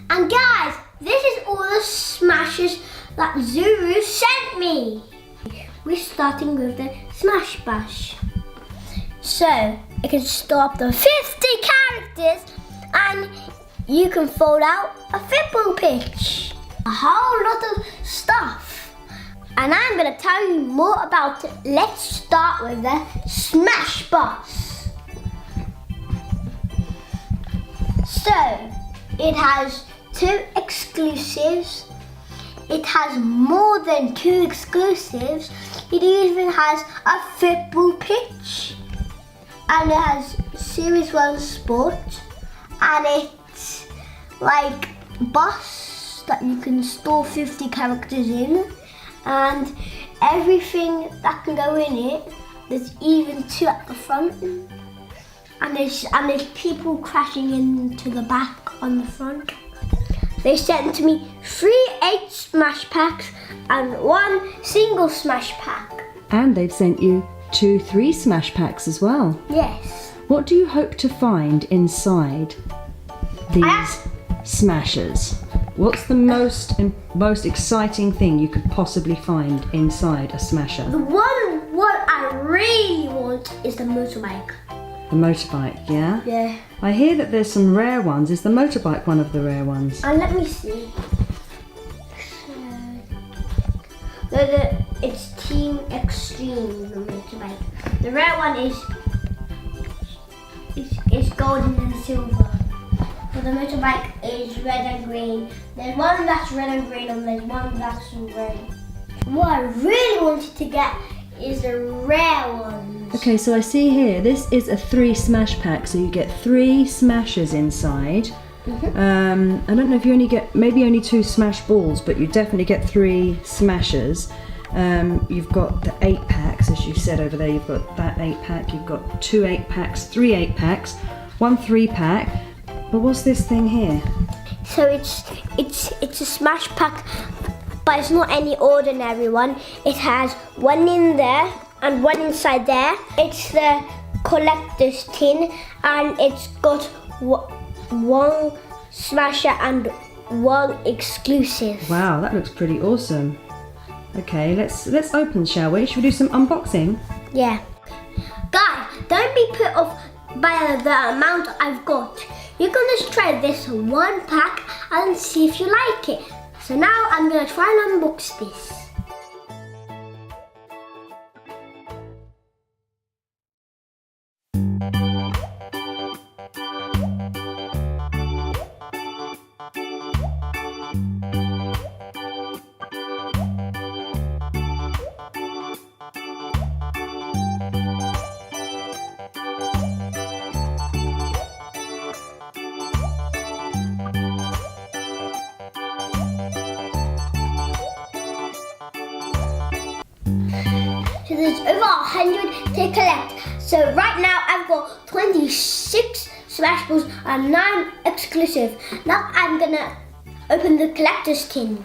And guys, this is all the smashes that Zuru sent me. We're starting with the Smash Bash. So, it can stop the 50 characters and you can fold out a football pitch. A whole lot of stuff. And I'm going to tell you more about it. Let's start with the Smash Bash. So, it has 2 exclusives. It has more than 2 exclusives. It even has a football pitch. And it has Series 1 Sport. And it's like bus that you can store 50 characters in. And everything that can go in it, there's even 2 at the front. And there's people crashing into the back on the front. They sent me 3 8 smash packs and 1 single smash pack. And they've sent you 2 3 smash packs as well. Yes. What do you hope to find inside these smashers? What's the most exciting thing you could possibly find inside a smasher? The what I really want is the motorbike. The motorbike, yeah? Yeah. I hear that there's some rare ones. Is the motorbike one of the rare ones? And let me see. It's Team Extreme, the motorbike. The rare one is golden and silver. But the motorbike is red and green. There's one that's red and green and there's one that's red. What I really wanted to get is the rare ones. Okay, so I see here, this is a 3 smash pack, so you get 3 smashers inside. I don't know if you only get, maybe only 2 smash balls, but you definitely get 3 smashers. You've got the 8 packs, as you said over there, you've got that 8 pack, you've got 2 8 packs, 3 8 packs, 1 3 pack. But what's this thing here? So it's a smash pack, but it's not any ordinary one. It has 1 in there and 1 inside there. It's the collector's tin, and it's got 1 smasher and 1 exclusive. Wow, that looks pretty awesome. Okay, let's open, shall we? Should we do some unboxing? Yeah. Guys, don't be put off by the amount I've got. You can just try this 1 pack and see if you like it. So now I'm going to try and unbox this. So there's over 100 to collect. So right now I've got 26 smash balls and 9 exclusive. Now I'm gonna open the collector's tin.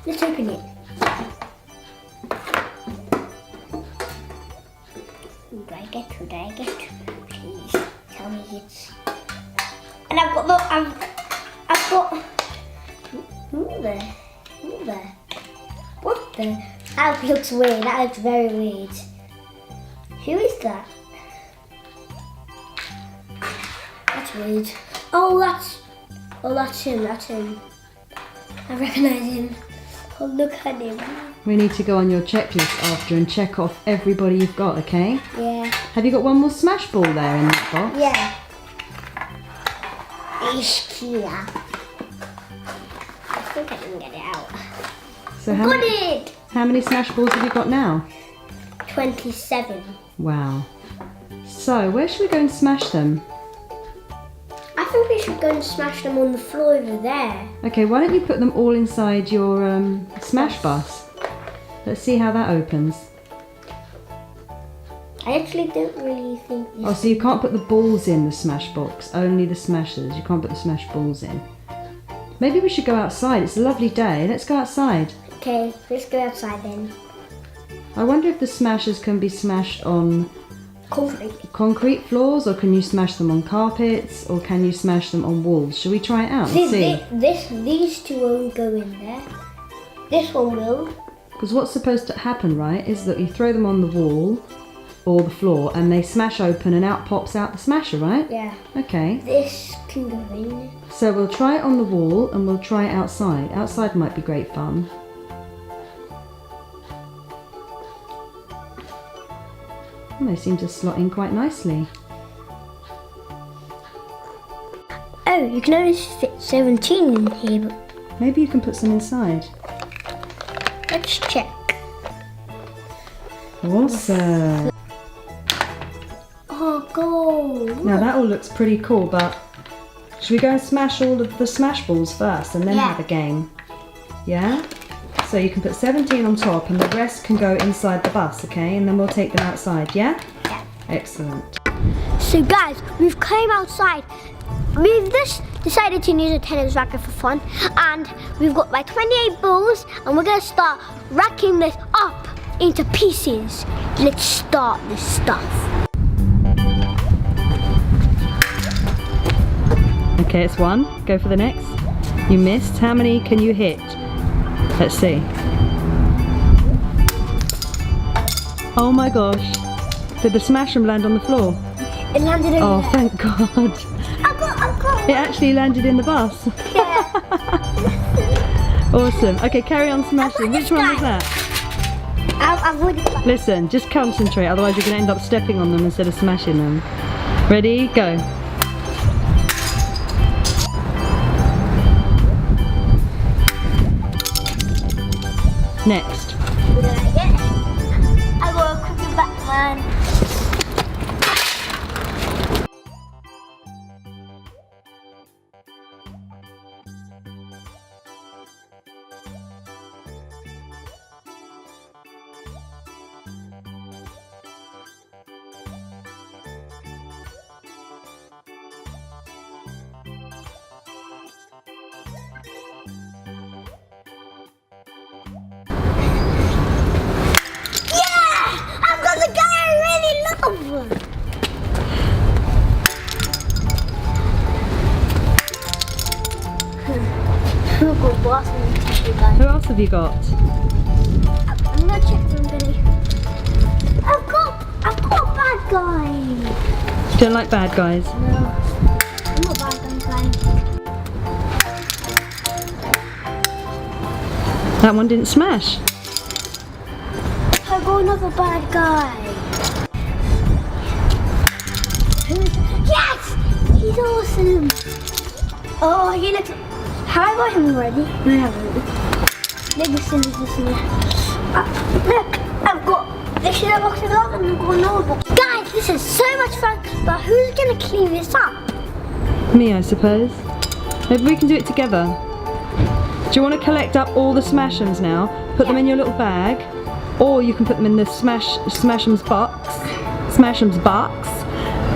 Let's open it. Who do I get? Who do I get? Please tell me it's. And I've got what the? That looks weird. That looks very weird. Who is that? That's weird. Oh, that's him. That's him. I recognize him. Oh, look at him. We need to go on your checklist after and check off everybody you've got, okay? Yeah. Have you got 1 more smash ball there in that box? Yeah. Ishkia. I think I can get it out. So Got it! How many smash balls have you got now? 27. Wow. So, where should we go and smash them? I think we should go and smash them on the floor over there. Okay, why don't you put them all inside your smash bus? Let's see how that opens. I actually don't really think this. Oh, so you can't put the balls in the smash box, only the smashers. You can't put the smash balls in. Maybe we should go outside. It's a lovely day. Let's go outside. Okay, let's go outside then. I wonder if the smashers can be smashed on Concrete. Concrete floors, or can you smash them on carpets, or can you smash them on walls? Shall we try it out and see? These two won't go in there. This one will. Because what's supposed to happen, right, is that you throw them on the wall or the floor and they smash open and out pops out the smasher, right? Yeah. Okay. This can go in. So we'll try it on the wall and we'll try it outside. Outside might be great fun. And they seem to slot in quite nicely. Oh, you can only fit 17 in here, but Maybe you can put some inside. let's check. Awesome. Oh, gold. Now that all looks pretty cool, but should we go and smash all of the smash balls first and then Yeah. have a game? Yeah? So you can put 17 on top and the rest can go inside the bus, okay? And then we'll take them outside, yeah? Yeah. Excellent. So guys, we've came outside. We've just decided to use a tennis racket for fun, and we've got like 28 balls, and we're gonna start racking this up into pieces. Let's start this stuff. Okay, it's one. Go for the next. You missed. How many can you hit? Let's see. Oh my gosh. Did the smashem land on the floor? It landed over Oh, there. thank God. I've got. It actually landed in the bus. Yeah. Awesome. Okay, carry on smashing. got Which this one was guy. that? I've already got. Listen, just concentrate, otherwise you're going to end up stepping on them instead of smashing them. Ready? Go. Next. I got a cookie Batman. I've got the guy I really love. Who got boss and check the guy? Who else have you got? I'm gonna check somebody. I've got a bad guy. You don't like bad guys? No, I'm not bad guy. That one didn't smash. I got another bad guy. Yes! He's awesome. Oh, he looks. Have I got him already? No, I haven't. Maybe send this in here. Look, I've got this in a box of love and I've got another box. Guys, this is so much fun, but who's gonna clean this up? Me, I suppose. Maybe we can do it together. Do you want to collect up all the smashems now? Put them in your little bag, or you can put them in the smashem's box,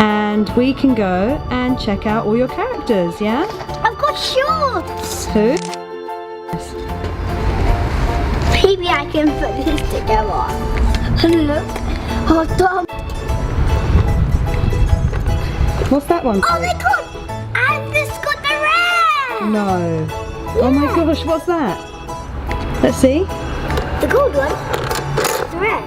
and we can go and check out all your characters. Yeah? I've got shorts. Who? Maybe I can put this together. Look. Oh, Tom. What's that one Oh called? my god! I've just got the red! No. Oh my gosh, what's that? Let's see. The gold one. The red.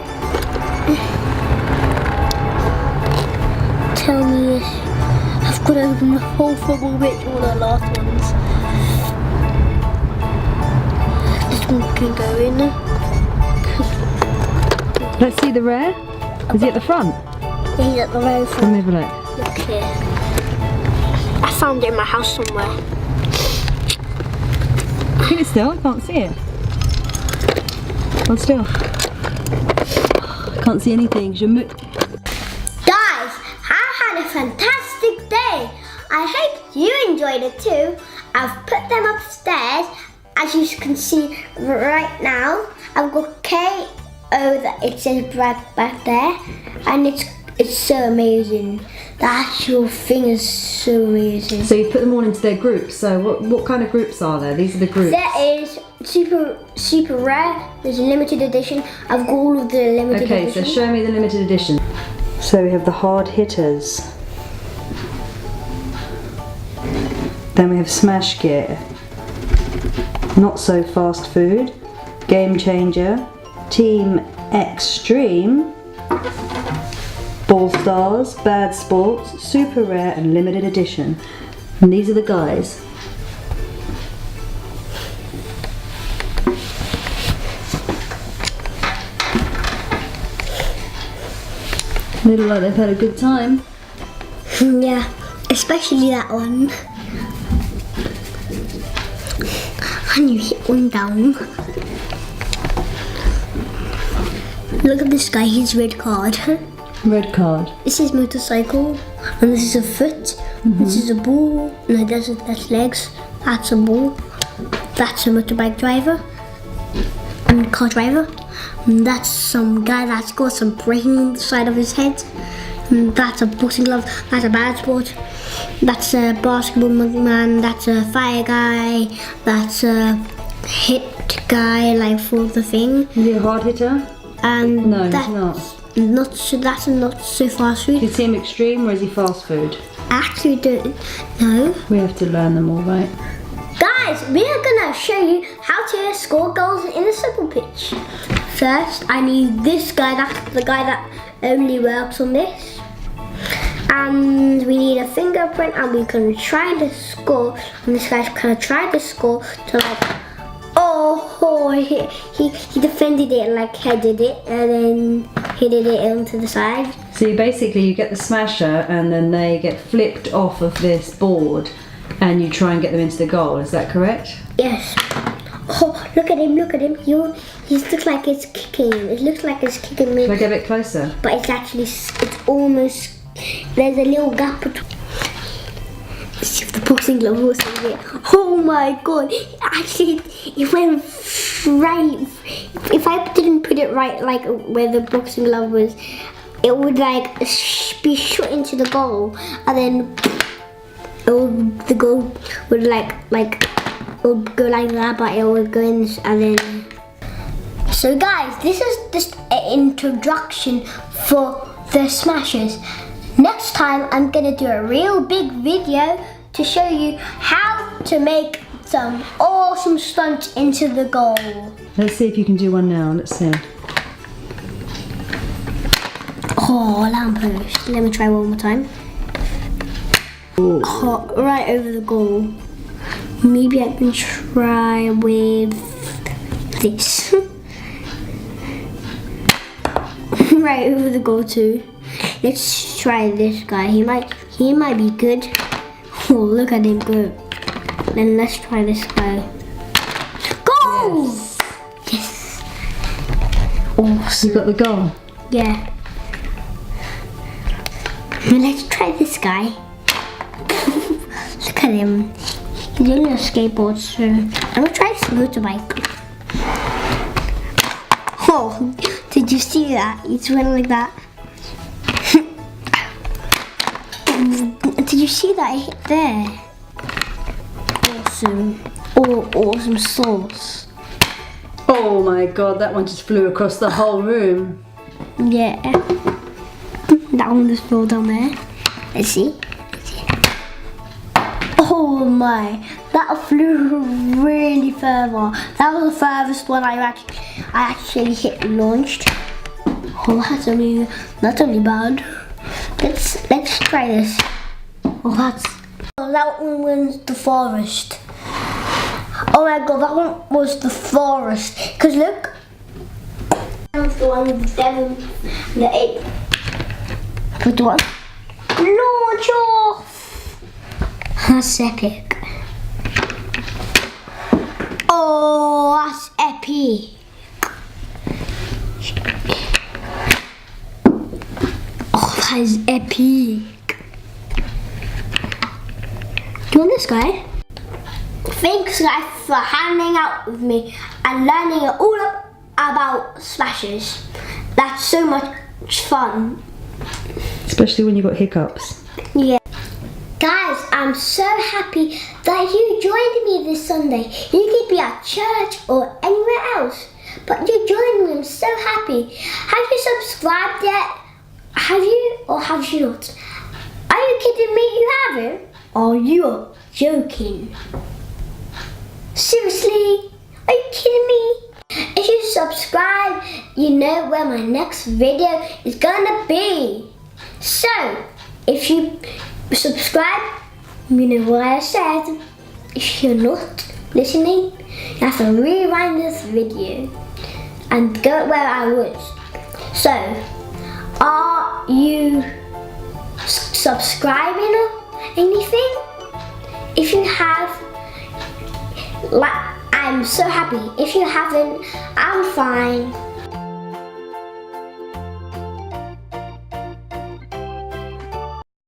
Tell me this. I've got to open the whole football bit, all the last ones. This one can go in there. Let's see the rare. Is he at the front? He's at the very Let front. me have a look. Look here. I found it in my house somewhere. Keep it still, I can't see it. Hold still. I can't see anything. Guys, I had a fantastic day. I hope you enjoyed it too. I've put them upstairs, as you can see right now. I've got KO that it says back there, and it's so amazing. The actual thing is so amazing. So you put them all into their groups. So what kind of groups are there? These are the groups. There is super rare. There's a limited edition. I've got all of the limited Okay, edition. so show me the limited edition. So we have the hard hitters. Then we have Smash Gear. Not So Fast Food. Game Changer. Team Extreme. Ball Stars, Bad Sports, Super Rare and Limited Edition. And these are the guys. They look like they've had a good time. Yeah, especially that one. And you hit one down. Look at this guy, his red card. Red card. This is motorcycle, and this is a foot. This is a ball. No, that's legs. That's a ball. That's a motorbike driver. And car driver. And that's some guy that's got some brain on the side of his head. And that's a boxing glove. That's a bad sport. That's a basketball man. That's a fire guy. That's a hit guy, like for the thing. Is he a hard hitter? And No, that's he's not. That's not so fast food. Is he Team Extreme or is he fast food? Actually, don't know. We have to learn them all, right? Guys, we are gonna show you how to score goals in a simple pitch. First, I need this guy. That's the guy that only works on this. And we need a fingerprint, and we can try to score. And this guy's gonna try to score to like. Oh, he defended it, like headed it, and then headed it onto the side. So you get the smasher and then they get flipped off of this board and you try and get them into the goal, is that correct? Yes. Oh, look at him, look at him. He looks like it's kicking. It looks like it's kicking me. Should I get a bit closer? But it's almost, there's a little gap between. Let's see if the boxing glove was in it. Oh my god, actually it went right. If I didn't put it right, like where the boxing glove was, it would like be shot into the goal, and then the goal would like it would go like that, but it would go in, and then. So guys, this is just an introduction for the smashers. Next time I'm gonna do a real big video to show you how to make some awesome stunts into the goal. Let's see if you can do one now, let's see. Oh, lamppost. Let me try one more time. Ooh. Oh, right over the goal. Maybe I can try with this. Right over the goal too. Let's try this guy. He might be good. Oh, look at him go. Then let's try this guy. Goal! Yes. Awesome. You got the goal? Yeah. Let's try this guy. Look at him. He's doing a skateboard, so I'm gonna try this motorbike. Oh, did you see that? It's went like that. Did you see that I hit there? Awesome. Oh, awesome sauce. Oh my god, that one just flew across the whole room. Yeah. That one just fell down there. Let's see. Oh my, that flew really further. That was the furthest one I actually hit and launched. Oh, that's only bad. Let's try this. Oh, that one was the forest. Oh my god, that one was the forest. Cause look, that's the one with the 7 and the 8. Put the one. Launch off. That's epic. Oh, that's epic. Oh, that is epic. Do you want this guy? Thanks guys for hanging out with me and learning all about smashes. That's so much fun. Especially when you've got hiccups. Yeah. Guys, I'm so happy that you joined me this Sunday. You could be at church or anywhere else, but you joined me. I'm so happy. Have you subscribed yet? Have you or have you not? Are you kidding me? You haven't? Or you're joking? Seriously? Are you kidding me? If you subscribe, you know where my next video is gonna be. So, if you subscribe, you know what I said. If you're not listening, you have to rewind this video and go where I was. So, are you subscribing or anything? If you have, I'm so happy. If you haven't, I'm fine.